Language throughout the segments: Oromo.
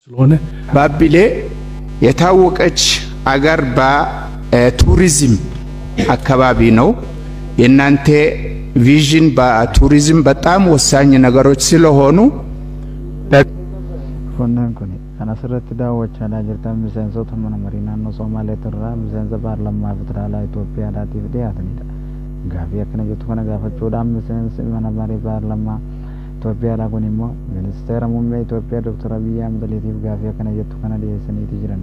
ስለሆነ ባቢሌ የታወቀች አገር በቱሪዝም አካባቢ ነው። የናንተ ቪዥን በቱሪዝም በጣም ወሳኝ ነገሮች ስለሆኑ ፎናን ኮኔ አናስረት ዳወቻ ዳጅርታ ሚሰንሶት መነመሪና ነው ሶማሌ ተራ ሚሰንዘ ፓርላማ ፍትራላ ኢትዮጵያ ዳቲቭ ዲያትኒዳ ጋፊያ ከነጀቱ ከነጋፈቹ ዳም ሚሰንስ መነመሪ ፓርላማ ኢትዮጵያ ላጎኒሞ ሚኒስቴር ሙምባ ኢትዮጵያ ዶክተር አብይ አህመድ ለቲቭ ጋፊያ ከነጀቱ ከነዲየሰኒ ትጅረን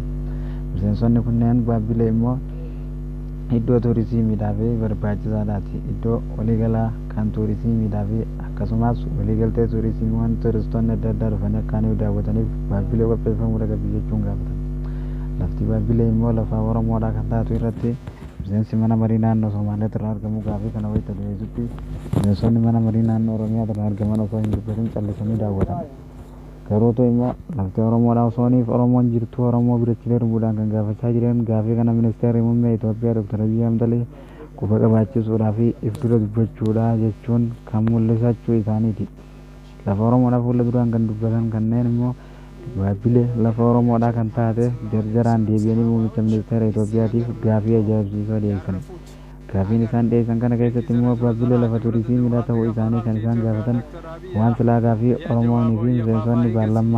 ሚሰንሶን ኩነን ባቢሌሞ ኢዶ ቱሪዝም ዳቤ በርባጅዛዳቲ ኢዶ ወሊገላ ካን ቱሪዝም ዳቤ አከሱማስ ወሊገልቴ ቱሪዝም ዋን ቱሪስቶን ነዳዳር ፈነካኔ ዳወተኒ ባቢሌ ወቀፈሙ ለገብየቹን ጋብታ ለፍቲ ባቢሌ ሞ ለፋ ወረሞ ዳ ካታቱ ይረቲ ዘንሲ መና መሪና ነው ሶማሌ ተራር ገሙ ጋፊ ከነወይ ተደይዙቲ ዘሶን መና መሪና ነው ኦሮሚያ ተራር ገመ ነው ሶን ይበትን ጨለሰኒ ዳወታ ከሮቶ ኢሞ ለፍቲ ኦሮሞ ዳው ሶኒ ኦሮሞን ጅርቱ ኦሮሞ ብረችለር ቡዳን ገንጋፈቻ ጅረን ጋፊ ከነ ሚኒስቴር ሙምባ ኢትዮጵያ ዶክተር አብይ አህመድ ለይ ኩፈቀባቺ ሱራፊ ኢፍዱረ ዱበቹዳ ጀቹን ከሙለሳቹ ኢሳኒቲ ለፋ ኦሮሞ ዳ ፉለ ዱራን ገንዱበታን ከነን ኢሞ ባቢሌ ለፋ ኦሮሞ ዳ ከንታቴ ደርጀራን ዴቢኒ ሙምባ ሚኒስቴር ኢትዮጵያ ቲፍ ጋፊ አጃብሲሶ ዴሰን ጋፊን ኢሳን ዴሰን ከነ ከይሰት ኢሞ ባቢሌ ለፋ ቱሪዝም ዳ ተው ኢሳኒ ከንሳን ጋፈተን ዋን ስላ ጋፊ ኦሮሞኒ ፊን ዘንሶኒ ባርላማ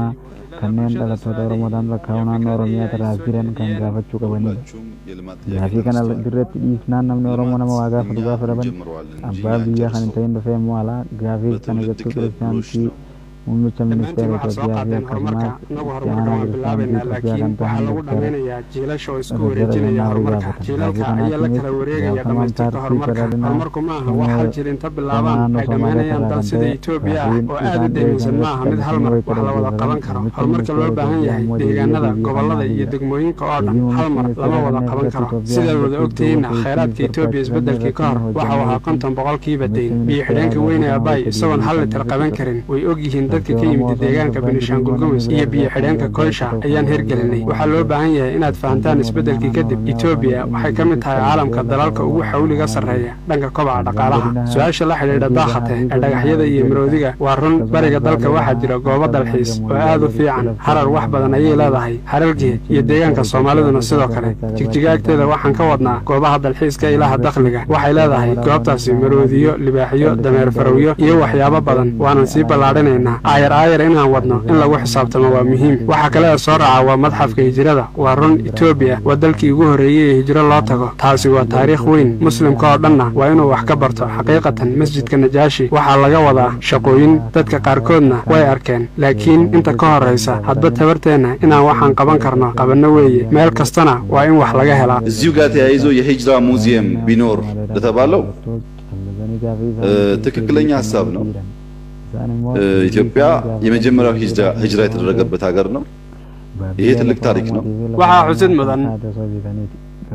ከነን ደለቶታ ኦሮሞ ዳን ረካውና ኦሮሚያ ተራዝረን ከን ጋፈቹ ቀበኒ ጋፊ ከነ ድረት ኢስናን ነም ኦሮሞ ነማ ዋጋ ፈዱጋ ፈረበን አባ ቢያ ከን ተይን ደፈ ሞላ ጋፊ ከነ ገቱ ክርስቲያንቲ ሙምቻ ሚኒስቴር ኢትዮጵያ ቢያ ከማ ያና ክርስቲያን ኢትዮጵያ kan tahan ya jiilasho isku wareejinaya horumarka jiilalka ayaa la kala wareegaya dhamaystirka horumarku ma aha wax hal jir inta bilaabaan ay dhamaanayaan dal sida Itoobiya oo aad u deemaysan ma aha mid hal mar wax la wada qaban karo horumarka loo baahan yahay deegaanada gobolada iyo degmooyinka oo dhan hal mar lama wada qaban karo sida wada ogtihiin khayraadka Itoobiya isbedelkii ka hor waxa waxa 50% deyn biyo xidhanka weyn ee Abay isagoon hal litir qaban karin way ogyihiin dadka ka yimid deegaanka Benishanguul Gumuz iyo biyo xidhanka Koysha ayaan hirgelinay waxa loo baahan yahay inaad fahantaan isbedelkii kadib Itoobiya waxay ka mid tahay caalamka dalalka ugu xawliga sareeya dhanka kobaca dhaqaalaha su'aasha la xiriirta daaqate ee dhagaxyada iyo miroodiga waa run bariga dalka waxa jira goobo dalxiis oo aad u fiican harar wax badan ayay leedahay harargeed iyo deegaanka Soomaaliduna sidoo kale jigjigaagteeda waxaan ka wadnaa goobaha dalxiiska ilaha dakhliga waxay leedahay goobtaasi miroodiyo libaaxiyo dameer farowyo iyo waxyaabo badan waana sii balaadhinaynaa ayar inaan wadno in lagu xisaabtamo waa muhiim waxa kale oo soo raaca waa madxafka hijrada waa run Itoobiya waa dalkii ugu horeeyay ee hijro loo tago taasi waa taariikh weyn muslimka oo dhanna waa inuu wax ka barto xaqiiqatan masjidka Najaashi waxa laga wadaa shaqooyin dadka qaarkoodna way arkeen laakiin inta ka horeysa hadba tabarteena inaan waxaan qaban karno qabanno weeye meel kastana waa in wax laga helaa እዚሁ ጋር ተያይዞ የሂጅራ ሙዚየም ቢኖር ለተባለው ትክክለኛ ሐሳብ ነው ኢትዮጵያ የመጀመሪያው ሂጅራ የተደረገበት ሀገር ነው ይሄ ትልቅ ታሪክ ነው waxa xusid mudan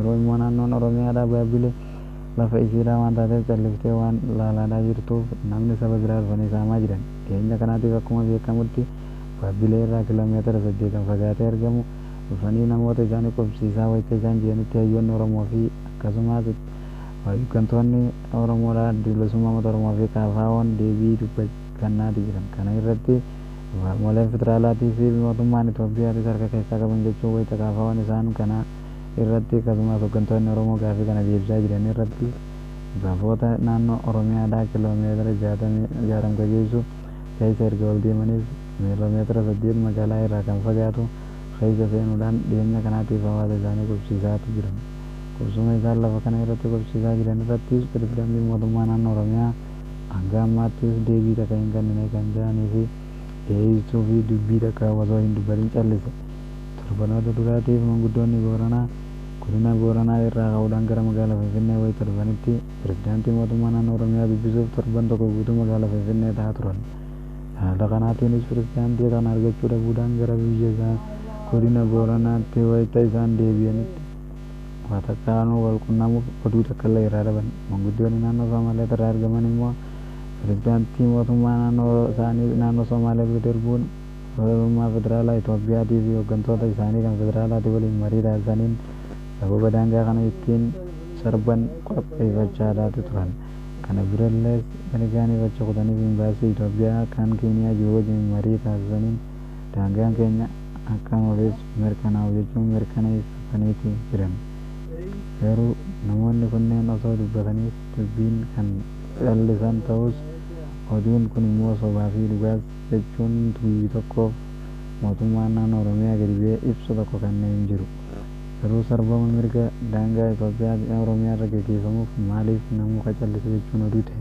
roymonan oromiya da babile la faisira wanda da chalifte wan la da jirtu namne sabagrar bani sama jiran kenya kanati kuma be kamutti babile ra kilometer sadde kan fagate ergamu fani namote jani ko sisa waite jan jeni te yon oromo fi kasuma wayu kantoni oromo ra dilusuma oromo fi kafawon devi dubai kanna diran kana irratti molen fitralati fi motumman Itoobiya sarka keessa qaban jechuu wayita kaafawan isaan kana irratti kasuma sokantoonni oromo gaafi kana deebsaa jiran irratti gaafota naannoo oromiyaa daa kiiloomeetira 60 geessu keessa erga ol deemaniif kiiloomeetira 8 magaalaa irraa kan fagaatu keessa seenuudhaan dhiyeenya kanaatiif hawaasa isaanii qubsiisaatu jiran qubsuma isaan lafa kana irratti qubsiisaa jiran irrattis pirezidaantii mootummaa naannoo oromiyaa hanga ammaattis deebii takka hin kennine kan jiranii fi deebisuu fi dubbii takka osoo hin dubbatin callise torbanoota duraatiif manguddoonni Booranaa godina Booranaa irraa ka'uudhaan gara magaalaa Finfinnee wayii torbanitti pirezidaantii mootummaa naannoo Oromiyaa dubbisuuf torban tokko guutuu magaalaa Finfinnee ta'aa turan haala kanaatiinis pirezidaantii kana argachuu dhabuudhaan gara biyya isaa godina Booranaatti wayita isaan deebi'anitti watakkaanuu wal qunnamuuf oduu takka illee irraa dhaban manguddoonni naannoo Somaalee irraa argaman immoo pirezidaantii mootummaa naannoo Somaalee bira darbuun mootummaa federaalaa Itoophiyaatii fi hooggantoota isaanii kan federaalaatii waliin marii taasisaniin sababa daangaa kana ittiin sarban qopheeffachaa turan kana birallees ergaaniifacha kutaniif imbaasii Itoophiyaa kan Keeniyaa jiru wajjin marii taasisaniin daangaan keenya akkamitti mirkanaa'u jechuun mirkaneessaniiti jiran. Garuu namoonni kunneen osoo dubbataniis dubbiin kan callisan ta'us oduun kun immoo sobaa fi dhugaas jechuun biyyi tokkoof mootummaan naannoo Oromiyaa gadi bu'ee ibsu tokko kanneen jiru. Garuu sarbama mirga daangaa Itoophiyaa Oromiyaa irra gaggeeffamuuf maaliif namoota callisu jechuun oduu ta'e?